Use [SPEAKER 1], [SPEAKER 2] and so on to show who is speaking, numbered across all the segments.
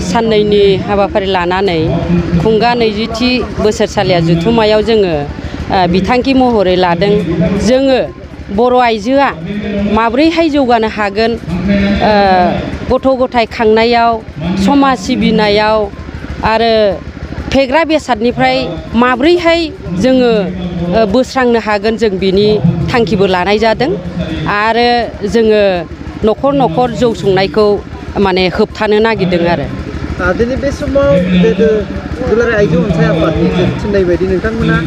[SPEAKER 1] साननैनि हाबाफारि लानानै खुंगा 20थि बोसोरसालिया जथुम्मायाव जोङो बिथांखि महरै लादों। जोङो बर' आइजोआ माब्रैहाय जौगानो हागोन गथ' गथाय खांनायाव, समाज सिबिनायाव आरो फेग्रा बेसादनिफ्राय माब्रैहाय जोङो बोस्रांनो हागोन, जों बिनि थांखिबो लानाय जादों। आरो जोङो न'खर न'खर जौ संनायखौ माने होबथानो नागिरदों आरो।
[SPEAKER 2] दिनै बे समाव दुलाराय आइजो अनसाय आफादनि थिननाय बायदि नोंथांमोना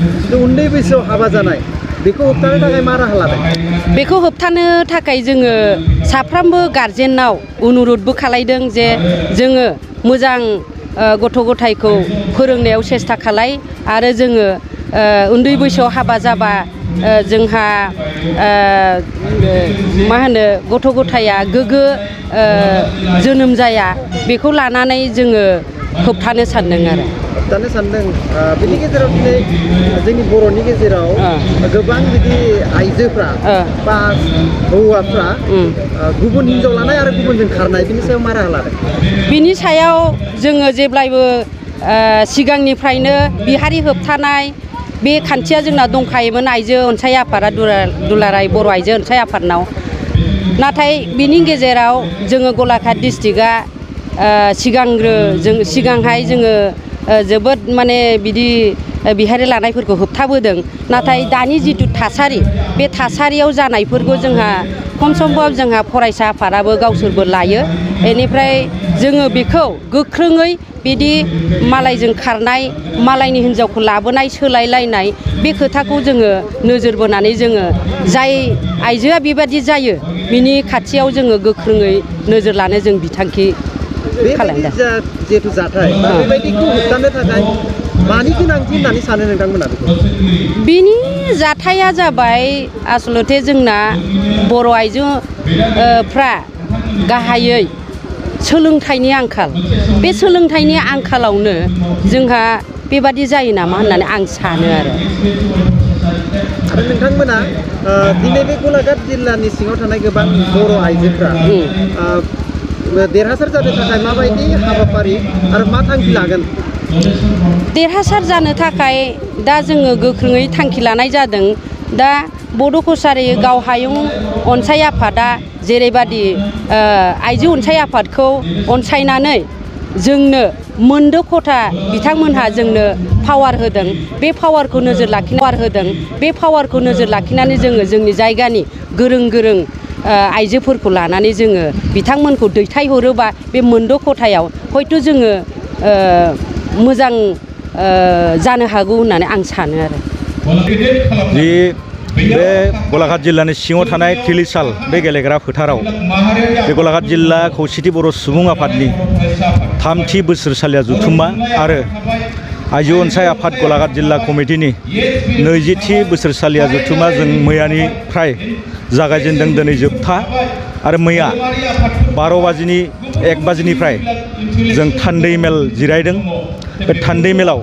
[SPEAKER 2] उन्दै बैसोआव हाबा जानाय बेखौ होबथानो थाखाय मा राहा लादों?
[SPEAKER 1] बेखौ होबथानो थाखाय जोङो साफ्रोमबो गारजेनाव अनुर'धबो खालायदों जे जोङो मोजां गथ' गथायखौ फोरोंनायाव सेस्था खालाय आरो जोङो उन्दै बैसोआव हाबा जाबा जोंहा मा होनो गथ' गथाया गोग्गो जोनोम जाया, बेखौ लानानै जोङो होबथानो सानदों आरो।
[SPEAKER 2] होबथानो सानदों। बेनि गेजेराव दिनै जोंनि बर'नि गेजेराव गोबां बिदि आइजोफ्रा बा हौवाफ्रा गुबुन हिनजाव लानाय आरो गुबुनजों खारनाय, बिनि सायाव मा राहा लादों? बिनि
[SPEAKER 1] सायाव जोङो जेब्लायबो सिगांनिफ्रायनो बिहारि होबथानाय बे खान्थिया जोंना दंखायोमोन आइजो अनसाय आफादा दुलाराय बर' आइजो अनसाय आफादनाव। नाथाय बिनि गेजेराव जोङो गलाघाट डिस्ट्रिक्टआ सिगांहाय जोङो जोबोद माने बिदि बिहारि लानायफोरखौ होबथाबोदों। नाथाय दानि जिथु थासारि, बे थासारियाव जानायफोरखौ जोंहा खम सम्भब जोंहा फरायसा आफादाबो गावसोरबो लायो। बेनिफ्राय जोङो बेखौ गोख्रोङै बिदि मालायजों खारनाय, मालायनि हिन्जावखौ लाबोनाय, सोलायलायनाय बे खोथाखौ जोङो नोजोर बोनानै जोङो जाय आइजोआ बेबादि जायो बिनि खाथियाव जोङो गोख्रोङै नोजोर लानो जों बिथांखि खालामदों।
[SPEAKER 2] जिहेतु जाथाय बेबायदिखौ होबथानो थाखाय मानि गोनांथि होननानै सानो नोंथांमोना?
[SPEAKER 1] बिनि जाथाया जाबाय आसलथे जोंना बर' आइजोफ्रा गाहायै सोलोंथाइनि आंखाल। बे सोलोंथाइनि आंखालावनो जोंहा बेबादि जायो नामा होननानै आं सानो आरो।
[SPEAKER 2] नोंथांमोना दिनै बे गलाघाट जिल्लानि सिङाव थानाय गोबां बर' आइजोफ्रा देरहासार जानो थाखाय माबायदि हाबाफारि आरो मा थांखि लागोन?
[SPEAKER 1] देरहासार जानो थाखाय दा जोङो गोख्रोङै थांखि लानाय जादों। दा बड' कसारी गावहायुं अनसाय आफादा जेरैबादि आइजो अनसाय आफादखौ अनसायनानै जोंनो मोनद' खथा बिथांमोनहा जोंनो पावार होदों। बे पावारखौ नोजोर लाखिनानै जोङो जोंनि जायगानि गोरों गोरों आइजोफोरखौ लानानै जोङो बिथांमोनखौ दैथायहरोबा बे मोनद' खथायाव हयथ' जोङो मोजां जानो हागौ होननानै आं सानो आरो।
[SPEAKER 3] बे गलाघाट जिल्लानि सिङाव थानाय थिलिसाल बे गेलेग्रा फोथाराव बे गलाघाट जिल्ला खौसेथि बर' सुबुं आफादनि 3थि बोसोरसालिया जथुम्मा आरो आइजो अनसाय आफाद गलाघाट जिल्ला कमिटिनि 20थि बोसोरसालिया जथुम्मा जों मैयानिफ्राय जागायजेनदों। दिनै जोबथा आरो मैया 1 बाजिनिफ्राय जों थान्दै मेल जिरायदों। बे थान्दै मेलाव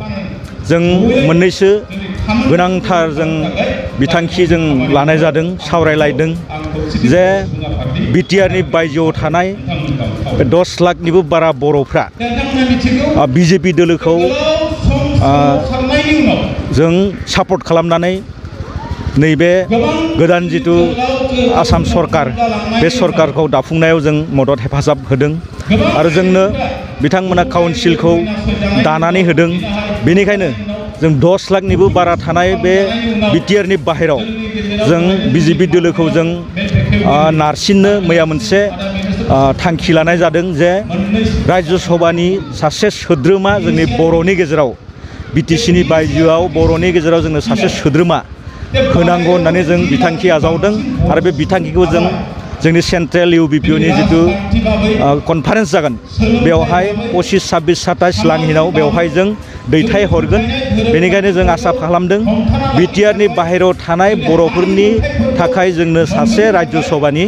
[SPEAKER 3] जों मोननैसो गोनांथार जों बिथांखि जों लानाय जादों, सावरायलायदों जे बिटिआरनि बायजोआव थानाय 10 लाखनिबो बारा बर'फ्रा बिजेपि दोलोखौ जों सापर्ट खालामनानै नैबे गोदान जिथु आसाम सरकार, बे सरकारखौ दाफुंनायाव जों मदद हेफाजाब होदों आरो जोंनो बिथांमोना काउन्सिलखौ दानानै होदों। बेनिखायनो जों 10 लाखनिबो बारा थानाय बे बिटिआरनि बाहेराव जों बिजेपि दोलोखौ जों नारसिननो मैया मोनसे थांखि लानाय जादों जे राज्य सभानि सासे सोद्रोमा जोंनि बर'नि गेजेराव, बिटिसिनि बायजोआव बर'नि गेजेराव जोंनो सासे सोद्रोमा होनांगौ होननानै जों बिथांखि आजावदों। आरो बे बिथांखिखौ जों जोंनि सेन्ट्रेल इउबिपिअनि जिथु कनफारेन्स जागोन बेवहाय 25, 26, 27 लांहिनाव बेवहाय जों दैथायहरगोन। बेनिखायनो जों आसा खालामदों बिटिआरनि बाहेरायाव थानाय बर'फोरनि थाखाय जोंनो सासे राज्य सभानि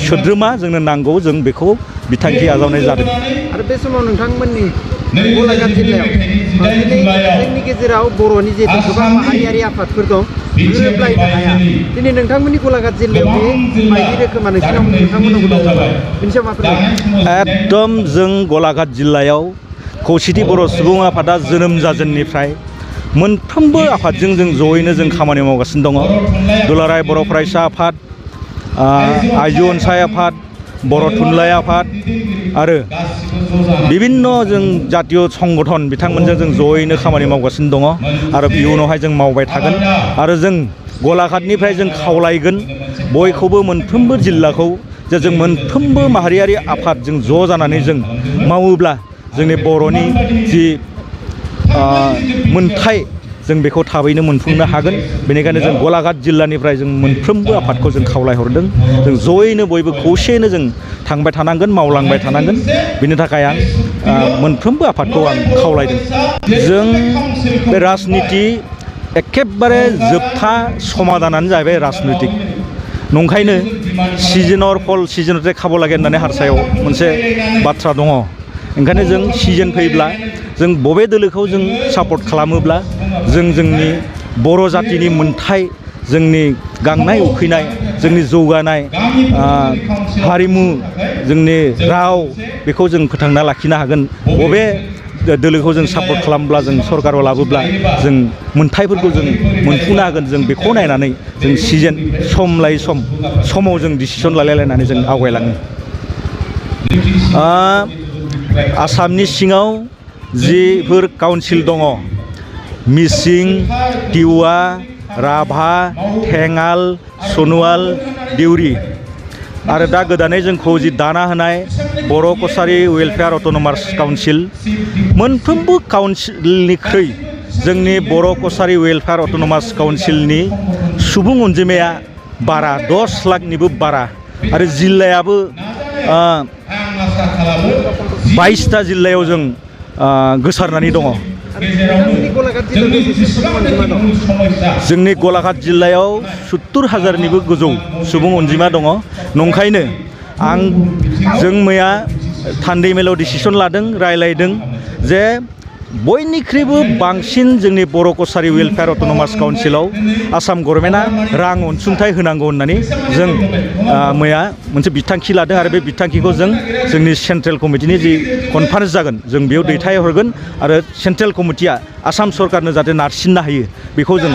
[SPEAKER 3] सोद्रोमा जोंनो नांगौ, जों बेखौ बिथांखि आजावनाय जादों।
[SPEAKER 2] आरो बे समाव नोंथांमोननि गलाघाट जिल्लायाव जोंनि गेजेराव बर'नि जिहेतु गोबां माहारियारि आफादफोर दं गोरोबलायनो हाया दिनै नोंथांमोननि गलाघाट जिल्लायाव बे बायदि रोखोमा नोंथांमोनावबो दं नामा बेनि सायाव मा फोरमायगोन?
[SPEAKER 3] एकदम जों गलाघाट जिल्लायाव खौसेथि बर' सुबुं आफादा जोनोम जाजेननिफ्राय मोनफ्रोमबो आफादजों जों जयैनो जों खामानि मावगासिनो दङ। दुलाराय बर' फरायसा आफाद, आइजो अनसाय आफाद, बर' थुनलाइ आफाद आरो बिभिन्न जों जातीय संगठन बिथांमोनजों जों जयैनो खामानि मावगासिनो दङ आरो इयुनावहाय जों मावबाय थागोन आरो जों गलाघाटनिफ्राय जों खावलायगोन बयखौबो मोनफ्रोमबो जिल्लाखौ जे जों मोनफ्रोमबो माहारियारि आफादजों ज' जानानै जों मावोब्ला जोंनि बर'नि जि मोनथाय जों बेखौ थाबैनो मोनफुंनो हागोन। बेनिखायनो जों गलाघाट जिल्लानिफ्राय जों मोनफ्रोमबो आफादखौ जों खावलायहरदों जों जयैनो बयबो खौसेयैनो जों थांबाय थानांगोन मावलांबाय थानांगोन बिनि थाखाय आं मोनफ्रोमबो आफादखौ आं खावलायदों। जों बे राजनिति एखेबारे जोबथा समाधानानो जाहैबाय राजनैतिक नंखायनो सिजोनर फल सिजोनते खाब' लागे होननानै हारसायाव मोनसे बाथ्रा दङ। ओंखायनो जों सिजोन फैब्ला जों बबे दोलोखौ जों सापर्ट खालामोब्ला जों जोंनि बर' जातिनि मोनथाय जोंनि गांनाय उखैनाय जोंनि जौगानाय हारिमु जोंनि राव बेखौ जों फोथांना लाखिनो हागोन। बबे दोलोखौ जों सापर्ट खालामब्ला जों सरकाराव लाबोब्ला जों मोनथायफोरखौ जों मोनफुंनो हागोन जों बेखौ नायनानै जों सिजोन सम लायै समाव जों डिसिसन लालायलायनानै जों आवगायलाङो। आसामनि सिङाव जिफोर काउन्सिल दङ मिसिं, टिवा, राभा, थेङाल, सनुवाल, देउरि आरो दा गोदानै जोंखौ जि दाना होनाय बर' कसारि वेलफेयार अट'नमास काउन्सिल मोनफ्रोमबो काउन्सिलनिख्रुइ जोंनि बर' कसारि वेलफेयार अट'नमास काउन्सिलनि सुबुं अनजिमाया बारा 10 लाखनिबो बारा आरो जिल्लायाबो 22टा जिल्लायाव जों गोसारनानै दङ। जोंनि गलाघाट जिल्लायाव 70,000निबो गोजौ सुबुं अनजिमा दङ। नंखायनो जों मैया थान्दै मेलाव डिसिसन लादों रायलायदों जे बयनिख्रुइबो बांसिन जोंनि बर' कसारि वेलफेयार अट'नमास काउन्सिलाव आसाम गभर्नमेन्टआ रां अनसुंथाइ होनांगौ होननानै जों मैया मोनसे बिथांखि लादों आरो बे बिथांखिखौ जों जोंनि सेन्ट्रेल कमिटिनि जि कनफारेन्स जागोन जों बेयाव दैथायहरगोन आरो सेन्ट्रेल कमिटिया आसाम सरकारनो जाहाथे नारसिननो हायो बेखौ जों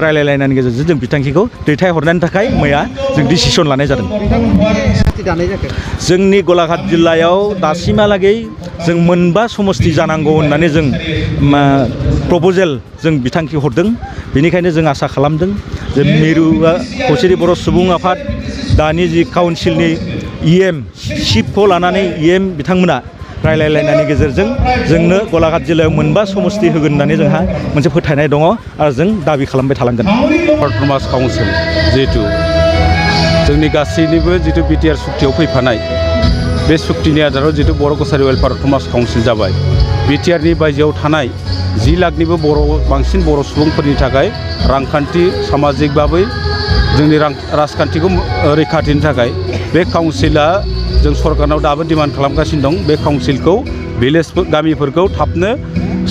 [SPEAKER 3] रायलायलायनायनि गेजेरजों जों बिथांखिखौ दैथायहरनायनि थाखाय मैया जों डिसिसन लानाय जादों। जोंनि गलाघाट जिल्लायाव दासिमहालागै जों मोनबा समस्ति जानांगौ होननानै जों प्रप'जेल जों बिथांखि हरदों। बेनिखायनो जों आसा खालामदों जे मिरुआ खौसेथि बर' सुबुं आफाद दानि जि काउन्सिलनि इएम चिफखौ लानानै इएम बिथांमोना रायलायलायनायनि गेजेरजों जोंनो गलाघाट जिल्लायाव मोनबा समस्ति होगोन होननानै जोंहा मोनसे फोथायनाय दङ आरो जों दाबि खालामबाय थालांगोन।
[SPEAKER 4] अट'नमास काउन्सिल जिहेतु जोंनि गासैनिबो जितु बिटिआर सुक्तियाव फैफानाय बे सुक्तिनि आधाराव जितु बर' कसारि वेलफेयार अट'नमास काउन्सिल जाबाय बिटिआरनि बायजोआव थानाय 10 लाखनिबो बांसिन बर' सुबुंफोरनि थाखाय रांखान्थि सामाजिक भाबै जोंनि राजखान्थिखौ रैखाथिनि थाखाय बे काउन्सिला जों सरकारनाव दाबो डिमान्ड खालामगासिनो दं। बे काउन्सिलखौ भिलेज गामिफोरखौ थाबनो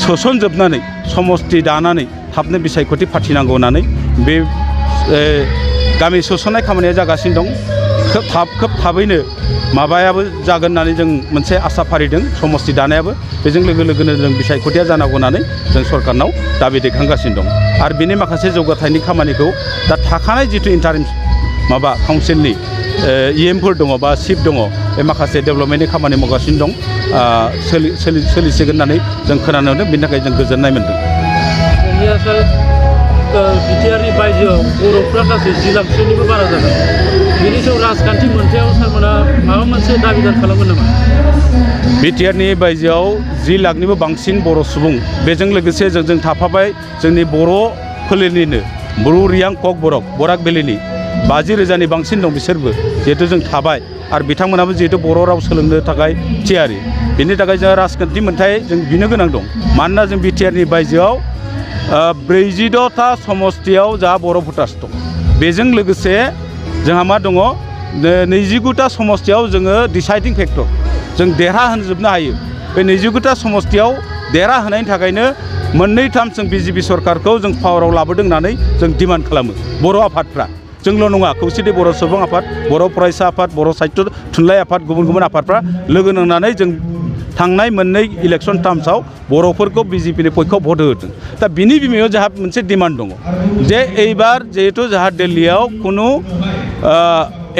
[SPEAKER 4] सोसनजोबनानै समस्ति दानानै थाबनो बिसायख'थि फाथिनांगौ होननानै बे गामि सोसननाय खामानिया जागासिनो दं। खोब थाबैनो माबायाबो जागोन होननानै जों मोनसे आसा फारिदों समस्ति दानायाबो बेजों लोगोनो जों बिसायख'थिया जानांगौ होननानै जों सरकारनाव दाबि दैखांगासिनो दं आरो बेनि माखासे जौगाथायनि खामानिखौ दा थाखानाय जितु इन्टारिम काउन्सिलनि इएमफोर दङ बा चिफ दङ बे माखासे डेभेलपमेन्टनि खामानि मावगासिनो दं सोलिसिगोन होननानै जों खोनानो मोनदों बेनि थाखाय जों गोजोननाय मोनदों।
[SPEAKER 5] बिटिआरनि बायजोआव बर'फ्रा गासै 10 लाखसोनिबो बारा जागोन बेनि सायाव राजखान्थि मोनथायाव सारमोना माबा मोनसे दाबिदार खालामगोन नामा?
[SPEAKER 4] बिटिआरनि बायजोआव 10 लाखनिबो बांसिन बर' सुबुं बेजों लोगोसे जों थाफाबाय जोंनि बर' फोलेरनिनो बर' रियां कक बराक भेलिनि 50,000नि बांसिन दं बिसोरबो जिहेतु जों थाबाय आरो बिथांमोनाबो जिहेतु बर' राव सोलोंनो थाखाय थियारि बेनि थाखाय जों राजखान्थि मोनथाय जों बिनो गोनां दं मानोना जों बिटिआरनि बायजोआव 42टा समस्तियाव जोंहा बर' भटार्स दं बेजों लोगोसे जोंहा मा दङ 29टा समस्तियाव जोङो डिसाइडिं फेक्टर जों देरहा होजोबनो हायो बे 29टा समस्तियाव देरहा होनायनि थाखायनो मोननै थाम जों बिजेपि सरकारखौ जों पावाराव लाबोदों होननानै जों डिमान्ड खालामो बर' आफादफ्रा जोंल' नङा खौसेथि बर' सुबुं आफाद बर' फरायसा आफाद बर' साहित्य थुनलाइ आफाद गुबुन गुबुन आफादफ्रा लोगो नांनानै जों थांनाय मोननै इलेक्सन टार्म्सआव बर'फोरखौ बिजेपिनि पक्षआव भट होदों दा बिनि बिमायाव जोंहा मोनसे डिमान्ड दङ जे एबार जिहेतु जोंहा दिल्लीयाव खुनु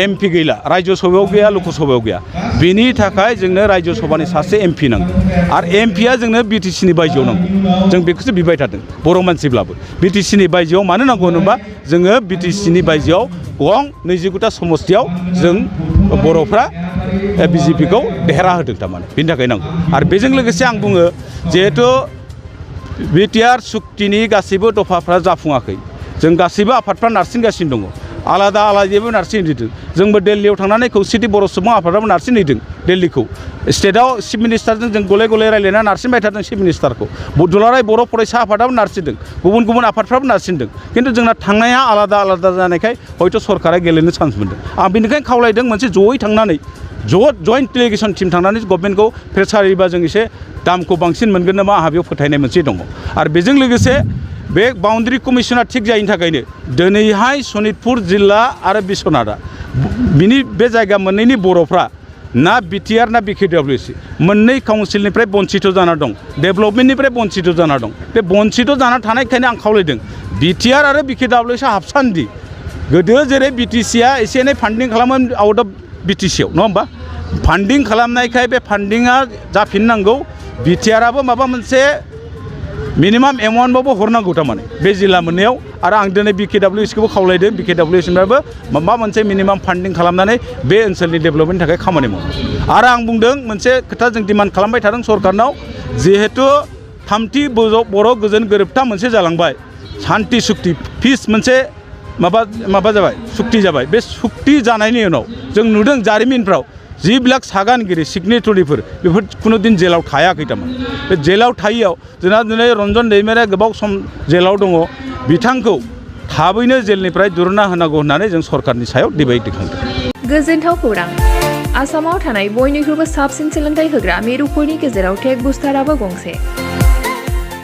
[SPEAKER 4] एमपि गैला राज्य सभायाव गैया लकसभायाव गैया बिनि थाखाय जोंनो राज्य सभानि सासे एमपि नांगौ आरो एमपिया जोंनो बिटिसिनि बायजोआव नांगौ जों बेखौसो बिबाय थादों बर' मानसिब्लाबो बिटिसिनि बायजोआव मानो नांगौ होनोबा जोङो बिटिसिनि बायजोआव गं 29टा समस्तियाव जों बर'फ्रा बिजेपिखौ देरहा होदों थारमाने बिनि थाखाय नांगौ आरो बेजों लोगोसे आं बुङो जिहेतु बिटिआर सुक्तिनि गासैबो दफाफ्रा जाफुङाखै जों गासैबो आफादफ्रा नारसिनगासिनो दङ आलादा आलादायैबो नारसिनहैदों जोंबो दिल्लीयाव थांनानै खौसेथि बर' सुबुं आफादाबो नारसिनहैदों दिल्लीखौ स्टेटआव चिफ मिनिस्टारजों जों गले गले रायज्लायना नारसिनबाय थादों चिफ मिनिस्टारखौ दुलाराय बर' फरायसा आफादाबो नारसिनदों गुबुन गुबुन आफादफ्राबो नारसिनदों खिन्थु जोंना थांनाया आलादा आलादा जानायखाय हयथ' सरकारा गेलेनो चान्स मोनदों आं बेनिखायनो खावलायदों मोनसे जयै थांनानै जइन्ट डेलिगेसन टीम थांनानै गभर्नमेन्टखौ प्रेसार होयोबा जों एसे दामखौ बांसिन मोनगोन नामा आंहा बेयाव फोथायनाय मोनसे दङ आरो बेजों लोगोसे बे बाउन्डारि कमिसना थिग जायैनि थाखायनो दिनैहाय सनितपुर जिल्ला आरो बिश्वनाथआ बिनि बे जायगा मोननैनि बर'फ्रा ना बिटिआर ना बिकेडब्लिउसि मोननै काउन्सिलनिफ्राय बन्सित जाना दं डेभेलपमेन्टनिफ्राय बन्सित जाना दं बे बन्सित जाना थानायखायनो आं खावलायदों बिटिआर आरो बिकेडब्लिउसि हाबसान्दि गोदो जेरै बिटिसिआ एसे एनै फान्डिं खालामो आउट अफ बिटिसिआव नङा होमबा फान्डिं खालामनायखाय बे फान्डिंआ जाफिननांगौ बिटिआरआबो माबा मोनसे मिनिमाम एमाउन्टबाबो हरनांगौ थारमाने बे जिल्ला मोननायाव आरो आं दिनै बिकेडब्लिउसिखौबो खावलायदों बिकेडब्लिउसिनिफ्रायबो माबा मोनसे मिनिमाम फान्डिं खालामनानै बे ओनसोलनि डेभेलपमेन्टनि थाखाय खामानि मावो आरो आं बुंदों मोनसे खोथा जों डिमान्ड खालामबाय थादों सरकारनाव जिहेतु थामथि बर' गोजोन गोरोबथा मोनसे जालांबाय शान्ति सुक्ति पिस मोनसे माबा जाबाय सुक्ति जाबाय बे सुक्ति जानायनि उनाव जों नुदों जारिमिनफ्राव जिबिलाक सागानगिरि सिगनेटरिफोर बेफोर कुनु दिन जेलाव थायाखै थारमाने बे जेलाव थायैयाव जोंहा दिनै रन्जन दैमारिया गोबाव सम जेलाव दङ बिथांखौ थाबैनो जेलनिफ्राय दिहुनना होनांगौ होननानै जों सरकारनि सायाव डिमान्ड दैखांदों
[SPEAKER 6] गोजोनथाव खौरां आसामाव थानाय बयनिख्रुइबो साबसिन सोलोंथाइ होग्रा मिरुफोरनि गेजेराव टेक बुस्टाराबो गंसे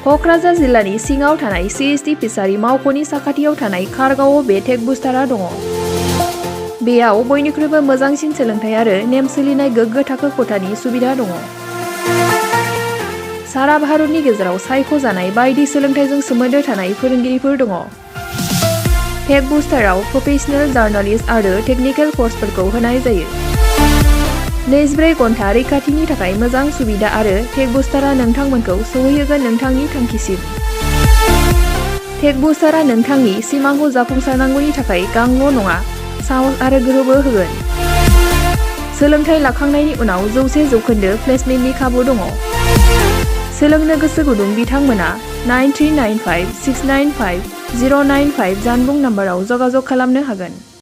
[SPEAKER 6] क'क्राझार जिल्लानि सिङाव थानाय CST फिसारि मावख'नि साखाथियाव थानाय खारगावआव बे टेक बुस्टारा दङ बेयाव बयनिख्रुइबो मोजांसिन सोलोंथाइ आरो नेम सोलिनाय गोग्गो थाखो खथानि सुबिदा दङ सारा भारतनि गेजेराव सायख'जानाय बायदि सोलोंथाइजों सोमोन्दो थानाय फोरोंगिरिफोर दङ टेक बुस्टाराव प्रफेशनेल जार्नालिस्ट आरो टेकनिकेल कर्सफोरखौ होनाय जायो 24 घन्टा रैखाथिनि थाखाय मोजां सुबिदा आरो टेक बुस्टारा नोंथांमोनखौ सौहैहोगोन नोंथांनि थांखिसिम टेक बुस्टारा नोंथांनि सिमांखौ जाफुंसारनांगौनि थाखाय गांल' नङा साहस आरो गोहोबो होगोन सोलोंथाइ लाखांनायनि उनाव 100% प्लेसमेन्टनि खाबु दङ सोलोंनो गोसो गुदुं बिथांमोना 9395695095 जानबुं नाम्बाराव जगाजग खालामनो हागोन